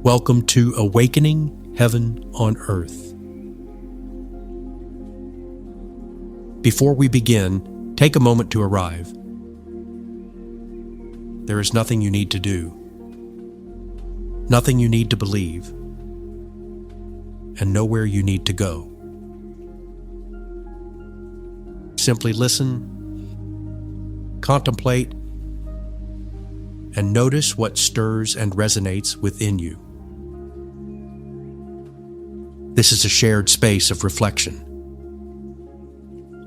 Welcome to Awakening Heaven on Earth. Before we begin, take a moment to arrive. There is nothing you need to do, nothing you need to believe, and nowhere you need to go. Simply listen, contemplate, and notice what stirs and resonates within you. This is a shared space of reflection,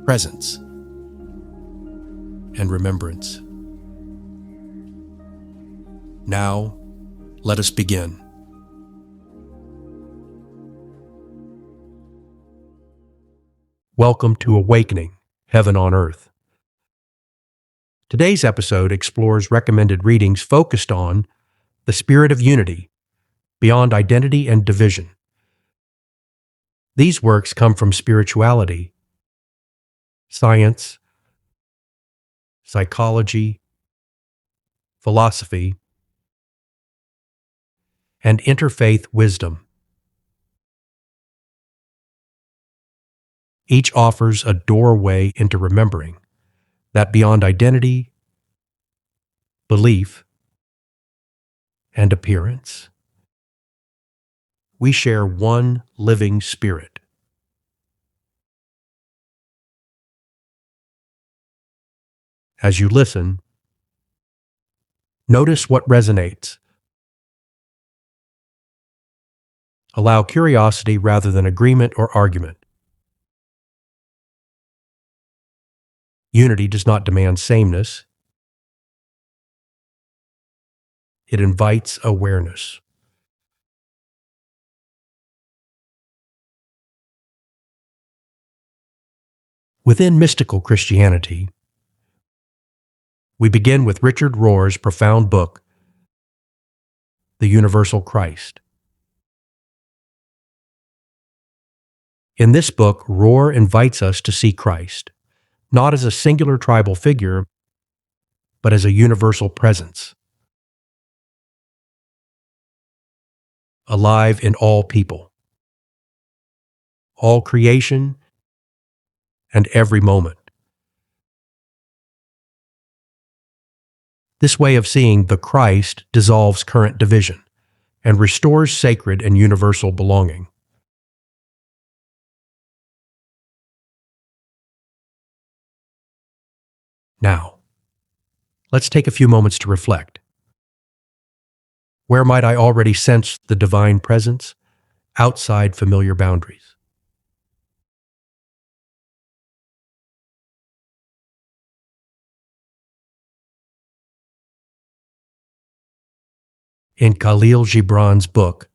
presence, and remembrance. Now, let us begin. Welcome to Awakening Heaven on Earth. Today's episode explores recommended readings focused on the spirit of unity, beyond identity and division. These works come from spirituality, science, psychology, philosophy, and interfaith wisdom. Each offers a doorway into remembering that beyond identity, belief, and appearance, we share one living spirit. As you listen, notice what resonates. Allow curiosity rather than agreement or argument. Unity does not demand sameness. It invites awareness. Within mystical Christianity, we begin with Richard Rohr's profound book, The Universal Christ. In this book, Rohr invites us to see Christ, not as a singular tribal figure, but as a universal presence, alive in all people, all creation, and every moment. This way of seeing the Christ dissolves current division and restores sacred and universal belonging. Now, let's take a few moments to reflect. Where might I already sense the divine presence outside familiar boundaries? In Kahlil Gibran's book,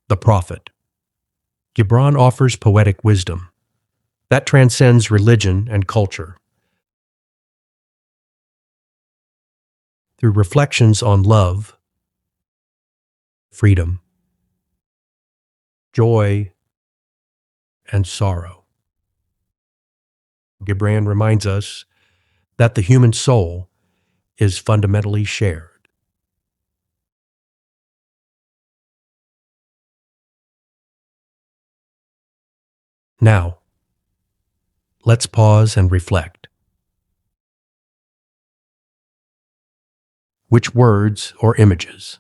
The Prophet, Gibran offers poetic wisdom that transcends religion and culture. Through reflections on love, freedom, joy, and sorrow, Gibran reminds us that the human soul is fundamentally shared. Now, let's pause and reflect. Which words or images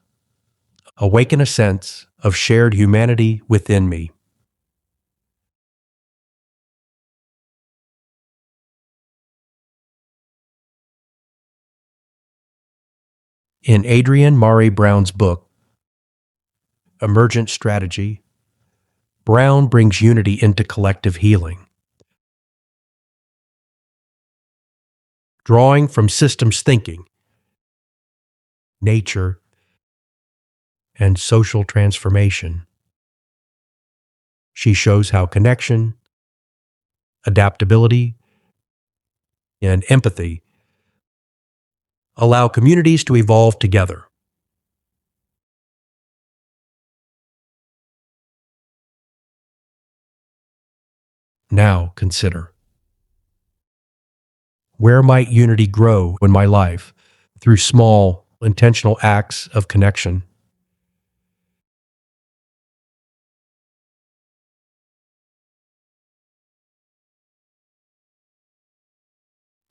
awaken a sense of shared humanity within me? In Adrienne Brown's book, Emergent Strategy, Brown brings unity into collective healing. Drawing from systems thinking, nature, and social transformation, she shows how connection, adaptability, and empathy allow communities to evolve together. Now consider, where might unity grow in my life through small, intentional acts of connection?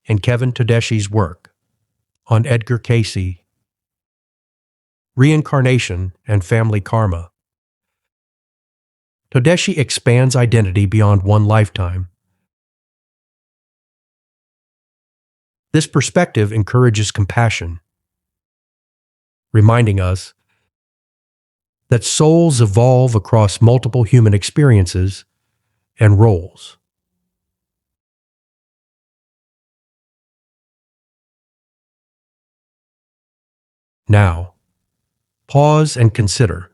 in Kevin Tedeschi's work on Edgar Cayce, reincarnation and family karma, Tedeschi expands identity beyond one lifetime. This perspective encourages compassion, reminding us that souls evolve across multiple human experiences and roles. Now, pause and consider.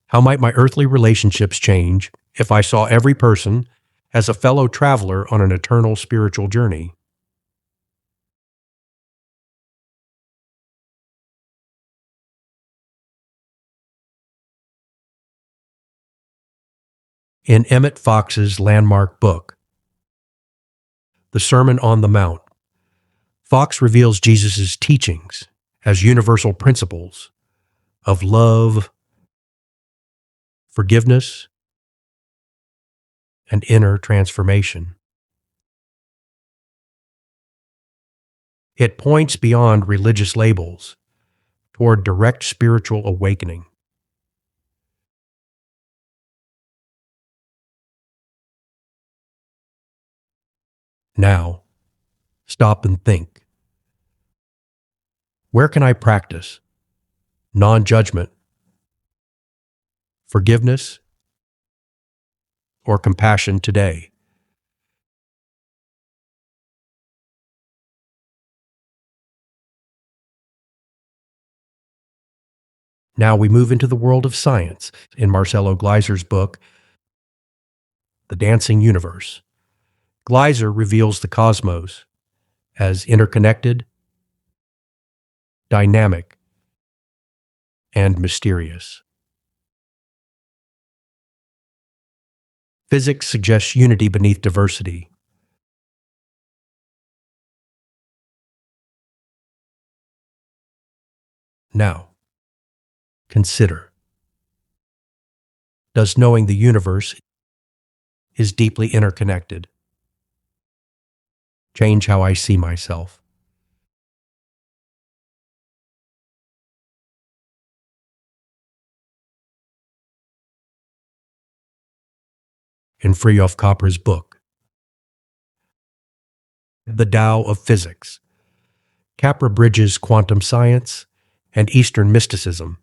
How might my earthly relationships change if I saw every person as a fellow traveler on an eternal spiritual journey? In Emmet Fox's landmark book, The Sermon on the Mount, Fox reveals Jesus' teachings as universal principles of love, forgiveness, and inner transformation. It points beyond religious labels toward direct spiritual awakening. Now, stop and think. Where can I practice non-judgment, forgiveness, or compassion today? Now we move into the world of science in Marcelo Gleiser's book, The Dancing Universe. Gleiser reveals the cosmos as interconnected, dynamic, and mysterious. Physics suggests unity beneath diversity. Now, consider. Does knowing the universe is deeply interconnected change how I see myself? In Friof Koper's book, The Tao of Physics, Capra bridges quantum science and Eastern mysticism.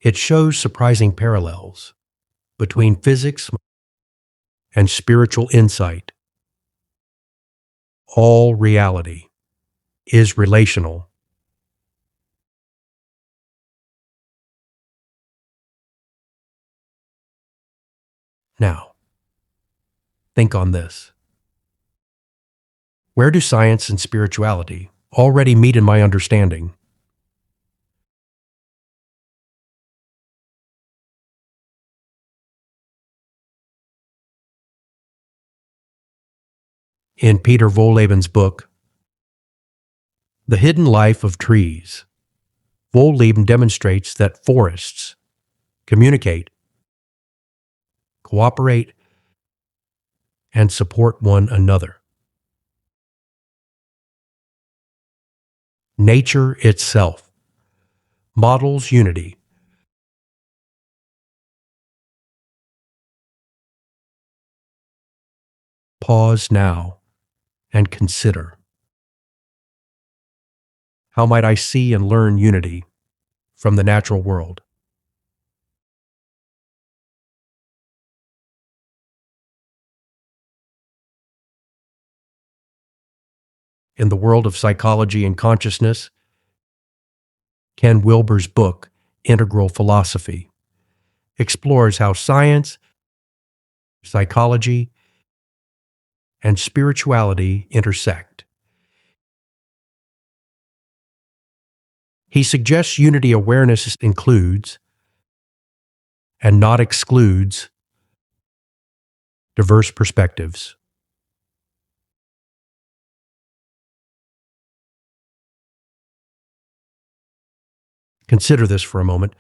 It shows surprising parallels between physics and spiritual insight. All reality is relational. Now, think on this. Where do science and spirituality already meet in my understanding? In Peter Wohleben's book, The Hidden Life of Trees, Wohleben demonstrates that forests communicate, cooperate, and support one another. Nature itself models unity. Pause now and consider. How might I see and learn unity from the natural world? In the world of psychology and consciousness, Ken Wilber's book, Integral Philosophy, explores how science, psychology, and spirituality intersect. He suggests unity awareness includes, and not excludes, diverse perspectives. Consider this for a moment.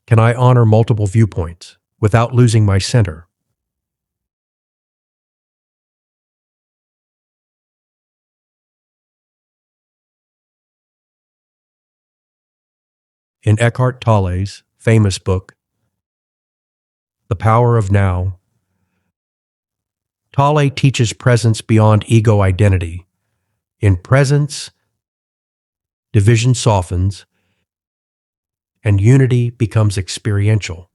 Can I honor multiple viewpoints without losing my center. In Eckhart Tolle's famous book, The Power of Now, Tolle teaches presence beyond ego identity. In presence, division softens, and unity becomes experiential.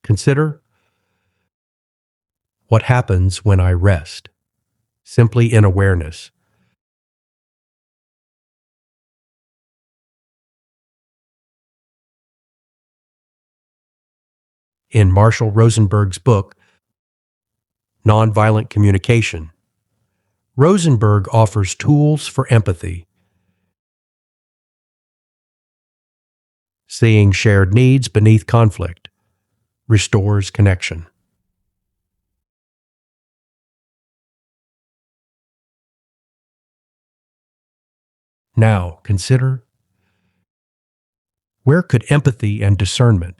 Consider what happens when I rest, simply in awareness. In Marshall Rosenberg's book, Nonviolent Communication, Rosenberg offers tools for empathy. Seeing shared needs beneath conflict restores connection. Now, consider, where could empathy and discernment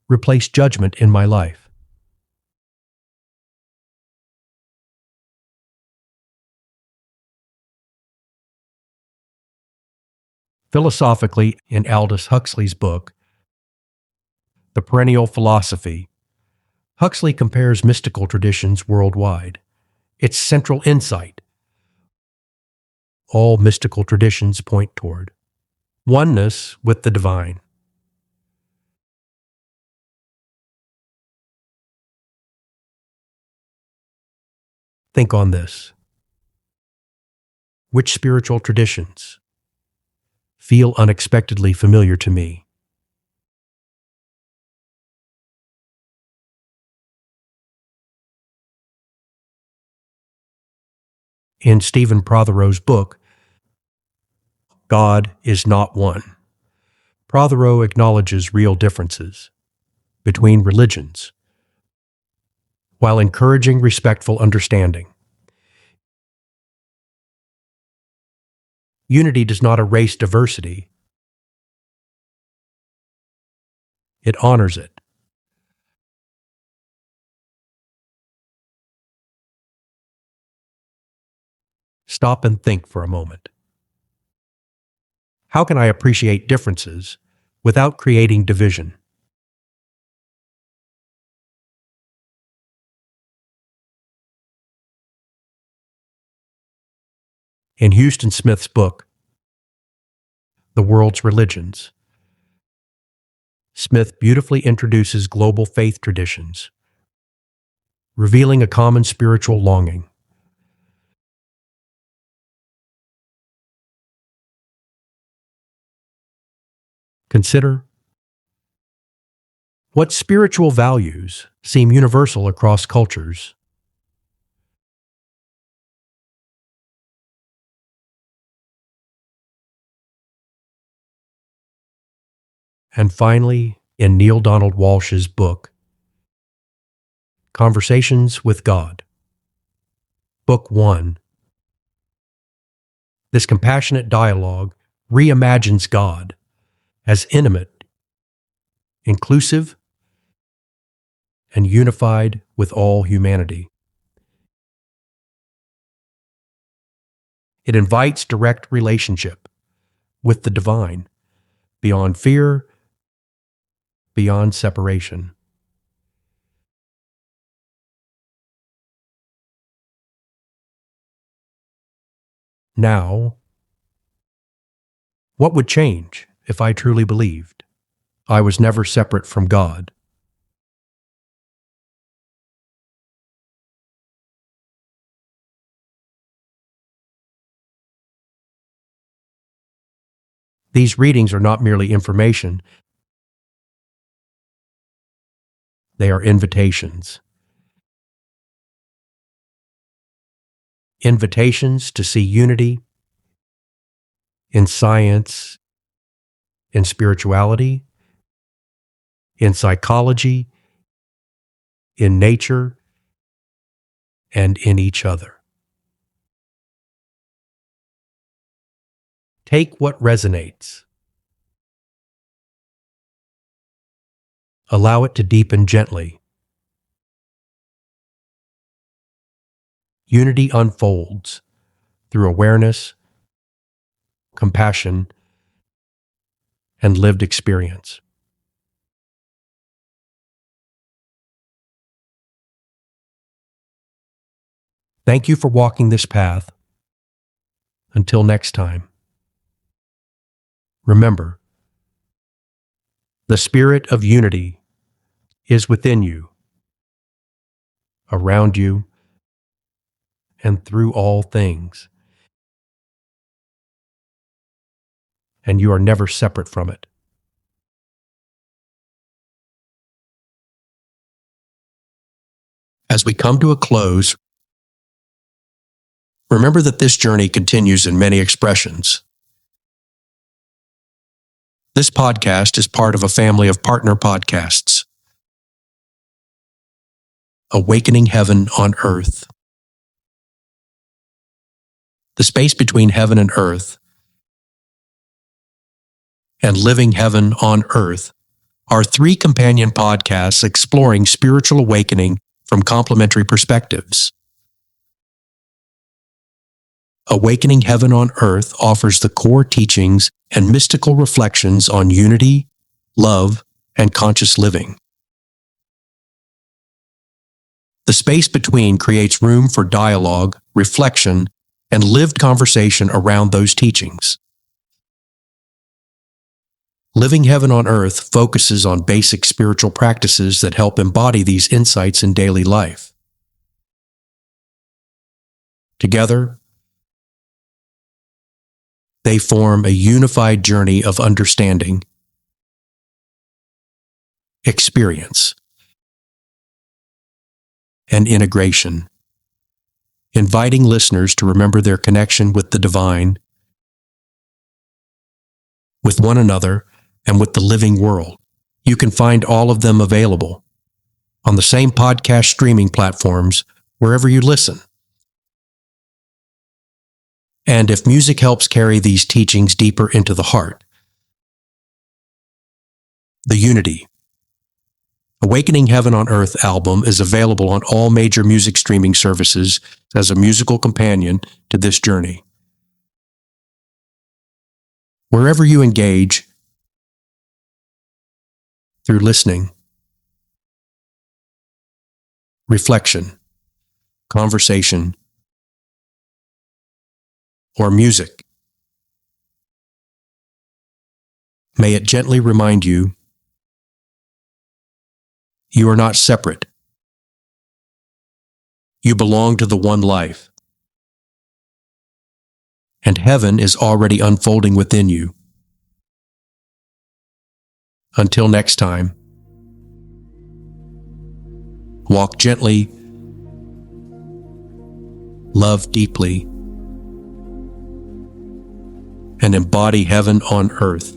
replace judgment in my life? Philosophically, in Aldous Huxley's book, The Perennial Philosophy, Huxley compares mystical traditions worldwide. Its central insight, all mystical traditions point toward oneness with the divine. Think on this. Which spiritual traditions feel unexpectedly familiar to me? In Stephen Prothero's book, God is Not One, Prothero acknowledges real differences between religions while encouraging respectful understanding. Unity does not erase diversity, it honors it. Stop and think for a moment. How can I appreciate differences without creating division? In Houston Smith's book, The World's Religions, Smith beautifully introduces global faith traditions, revealing a common spiritual longing. Consider, what spiritual values seem universal across cultures? And finally, in Neale Donald Walsch's book, Conversations with God, Book 1, this compassionate dialogue reimagines God as intimate, inclusive, and unified with all humanity. It invites direct relationship with the divine, beyond fear, beyond separation. Now, what would change if I truly believed I was never separate from God? These readings are not merely information, they are invitations. Invitations to see unity in science, in spirituality, in psychology, in nature, and in each other. Take what resonates. Allow it to deepen gently. Unity unfolds through awareness, compassion, and lived experience. Thank you for walking this path. Until next time. Remember, the spirit of unity is within you, around you, and through all things, and you are never separate from it. As we come to a close, remember that this journey continues in many expressions. This podcast is part of a family of partner podcasts. Awakening Heaven on Earth. The space between heaven and earth and Living Heaven on Earth are 3 companion podcasts exploring spiritual awakening from complementary perspectives. Awakening Heaven on Earth offers the core teachings and mystical reflections on unity, love, and conscious living. The space between creates room for dialogue, reflection, and lived conversation around those teachings. Living Heaven on Earth focuses on basic spiritual practices that help embody these insights in daily life. Together, they form a unified journey of understanding, experience, and integration, inviting listeners to remember their connection with the divine, with one another, and with the living world. You can find all of them available on the same podcast streaming platforms wherever you listen. And if music helps carry these teachings deeper into the heart, the Unity, Awakening Heaven on Earth album is available on all major music streaming services as a musical companion to this journey. Wherever you engage, through listening, reflection, conversation, or music, may it gently remind you you are not separate. You belong to the one life, and heaven is already unfolding within you. Until next time, walk gently, love deeply, and embody heaven on earth.